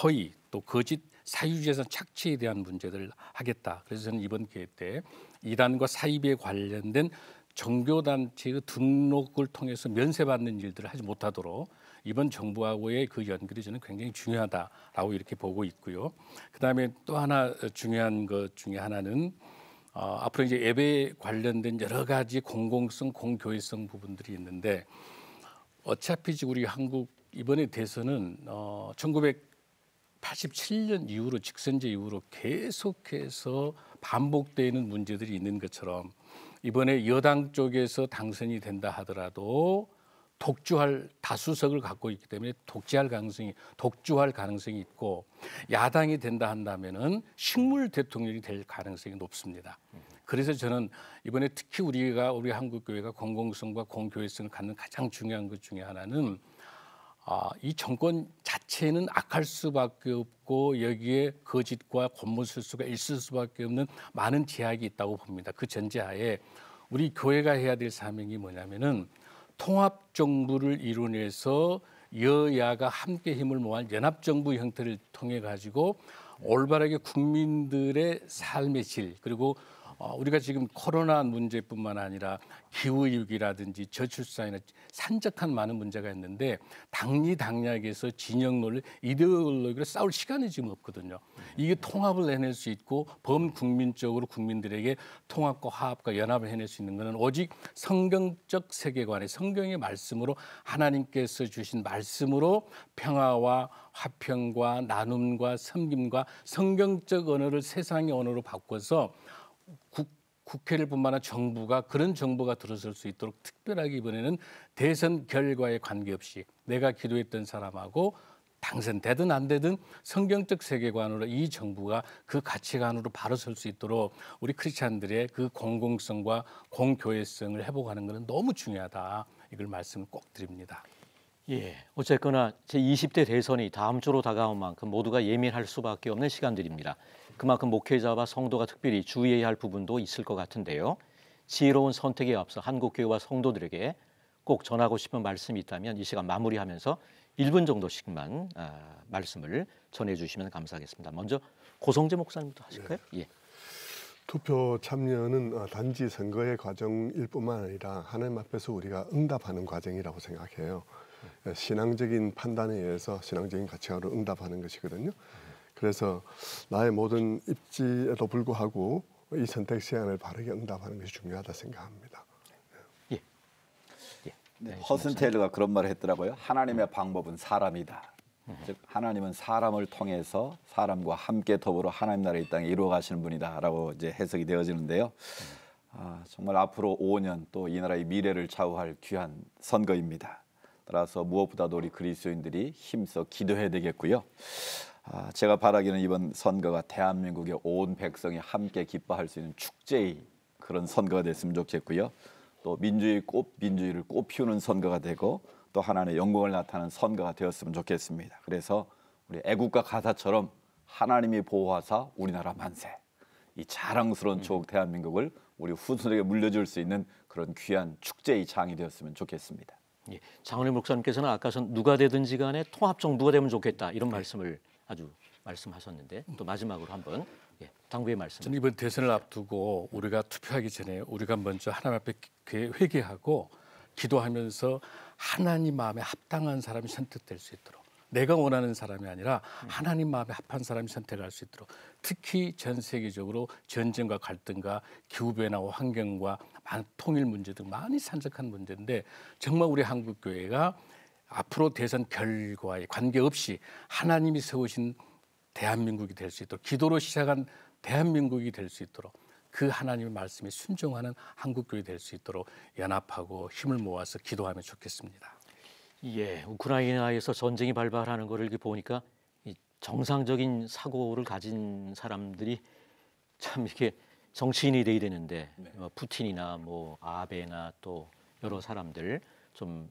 허위 또 거짓 사유재산 착취에 대한 문제들을 하겠다. 그래서 저는 이번 기회 때 이단과 사입에 관련된 종교단체의 등록을 통해서 면세받는 일들을 하지 못하도록 이번 정부하고의 그 연결이 저는 굉장히 중요하다라고 이렇게 보고 있고요. 그다음에 또 하나 중요한 것 중에 하나는 앞으로 이제 예배에 관련된 여러 가지 공공성, 공교회성 부분들이 있는데 어차피 우리 한국 이번에 대선은 1987년 이후로 직선제 이후로 계속해서 반복되는 문제들이 있는 것처럼 이번에 여당 쪽에서 당선이 된다 하더라도 독주할 다수석을 갖고 있기 때문에 독주할 가능성이 있고 야당이 된다 한다면은 식물 대통령이 될 가능성이 높습니다. 그래서 저는 이번에 특히 우리 한국교회가 공공성과 공교회성을 갖는 가장 중요한 것 중에 하나는 이 정권 자체는 악할 수밖에 없고 여기에 거짓과 권모술수가 있을 수밖에 없는 많은 제약이 있다고 봅니다. 그 전제하에 우리 교회가 해야 될 사명이 뭐냐면은 통합정부를 이뤄내서 여야가 함께 힘을 모아 연합정부 형태를 통해 가지고 올바르게 국민들의 삶의 질 그리고 우리가 지금 코로나 문제뿐만 아니라 기후위기라든지 저출산이나 산적한 많은 문제가 있는데 당리당략에서 진영 논리, 이데올로기로 싸울 시간이 지금 없거든요. 이게 통합을 해낼 수 있고 범국민적으로 국민들에게 통합과 화합과 연합을 해낼 수 있는 것은 오직 성경적 세계관의 성경의 말씀으로 하나님께서 주신 말씀으로 평화와 화평과 나눔과 섬김과 성경적 언어를 세상의 언어로 바꿔서 국회를 뿐만 아니라 정부가 그런 정부가 들어설 수 있도록 특별하게 이번에는 대선 결과에 관계없이 내가 기도했던 사람하고 당선되든 안 되든 성경적 세계관으로 이 정부가 그 가치관으로 바로 설 수 있도록 우리 크리스찬들의 그 공공성과 공교회성을 회복하는 것은 너무 중요하다. 이걸 말씀을 꼭 드립니다. 예, 어쨌거나 제20대 대선이 다음 주로 다가온 만큼 모두가 예민할 수밖에 없는 시간들입니다. 그만큼 목회자와 성도가 특별히 주의해야 할 부분도 있을 것 같은데요. 지혜로운 선택에 앞서 한국교회와 성도들에게 꼭 전하고 싶은 말씀이 있다면 이 시간 마무리하면서 1분 정도씩만 말씀을 전해주시면 감사하겠습니다. 먼저 고성재 목사님부터 하실까요? 네. 예. 투표 참여는 단지 선거의 과정일 뿐만 아니라 하나님 앞에서 우리가 응답하는 과정이라고 생각해요. 신앙적인 판단에 의해서 신앙적인 가치관으로 응답하는 것이거든요. 그래서 나의 모든 입지에도 불구하고 이 선택 시간을 바르게 응답하는 것이 중요하다 생각합니다. 예. 예. 허슨텔러가 그런 말을 했더라고요. 하나님의 방법은 사람이다. 즉 하나님은 사람을 통해서 사람과 함께 더불어 하나님 나라 이 땅에 이루어 가시는 분이다라고 이제 해석이 되어지는데요. 정말 앞으로 5년 또 이 나라의 미래를 좌우할 귀한 선거입니다. 따라서 무엇보다도 우리 그리스도인들이 힘써 기도해야 되겠고요. 제가 바라기는 이번 선거가 대한민국의 온 백성이 함께 기뻐할 수 있는 축제의 그런 선거가 됐으면 좋겠고요. 또 민주주의를 꽃피우는 선거가 되고 또 하나님의 영광을 나타내는 선거가 되었으면 좋겠습니다. 그래서 우리 애국가 가사처럼 하나님이 보호하사 우리나라 만세, 이 자랑스러운 조국 대한민국을 우리 후손에게 물려줄 수 있는 그런 귀한 축제의 장이 되었으면 좋겠습니다. 예, 장원일 목사님께서는 아까 전 누가 되든지 간에 통합 정부가 되면 좋겠다 이런 말씀을 아주 말씀하셨는데 또 마지막으로 한번 당부의 말씀. 저는 이번 대선을 앞두고 우리가 투표하기 전에 우리가 먼저 하나님 앞에 회개하고 기도하면서 하나님 마음에 합당한 사람이 선택될 수 있도록, 내가 원하는 사람이 아니라 하나님 마음에 합한 사람이 선택할 수 있도록, 특히 전 세계적으로 전쟁과 갈등과 기후변화와 환경과 통일 문제 등 많이 산적한 문제인데 정말 우리 한국교회가 앞으로 대선 결과에 관계없이 하나님이 세우신 대한민국이 될 수 있도록, 기도로 시작한 대한민국이 될 수 있도록, 그 하나님의 말씀에 순종하는 한국교회 될 수 있도록 연합하고 힘을 모아서 기도하면 좋겠습니다. 예, 우크라이나에서 전쟁이 발발하는 것을 이렇게 보니까 이 정상적인 사고를 가진 사람들이 참 이렇게 정치인이 돼야 되는데 푸틴이나 뭐 아베나 또 여러 사람들 좀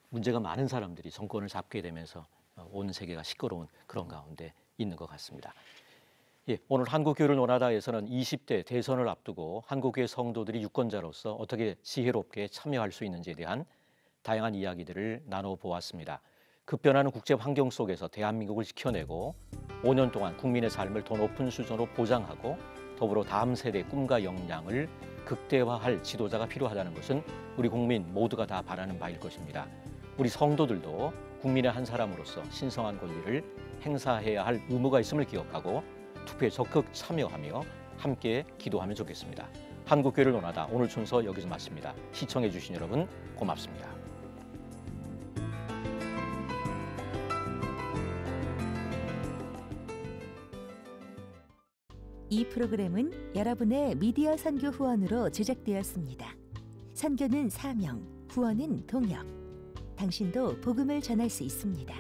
문제가 많은 사람들이 정권을 잡게 되면서 온 세계가 시끄러운 그런 가운데 있는 것 같습니다. 예, 오늘 한국교회를 논하다에서는 20대 대선을 앞두고 한국교회 성도들이 유권자로서 어떻게 지혜롭게 참여할 수 있는지에 대한 다양한 이야기들을 나눠보았습니다. 급변하는 국제 환경 속에서 대한민국을 지켜내고 5년 동안 국민의 삶을 더 높은 수준으로 보장하고 더불어 다음 세대의 꿈과 역량을 극대화할 지도자가 필요하다는 것은 우리 국민 모두가 다 바라는 바일 것입니다. 우리 성도들도 국민의 한 사람으로서 신성한 권리를 행사해야 할 의무가 있음을 기억하고 투표에 적극 참여하며 함께 기도하면 좋겠습니다. 한국교회를 논하다 오늘 순서 여기서 마칩니다. 시청해 주신 여러분 고맙습니다. 이 프로그램은 여러분의 미디어 선교 후원으로 제작되었습니다. 선교는 사명, 후원은 동역. 당신도 복음을 전할 수 있습니다.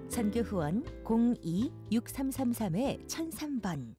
선교 후원 02-6333-1003번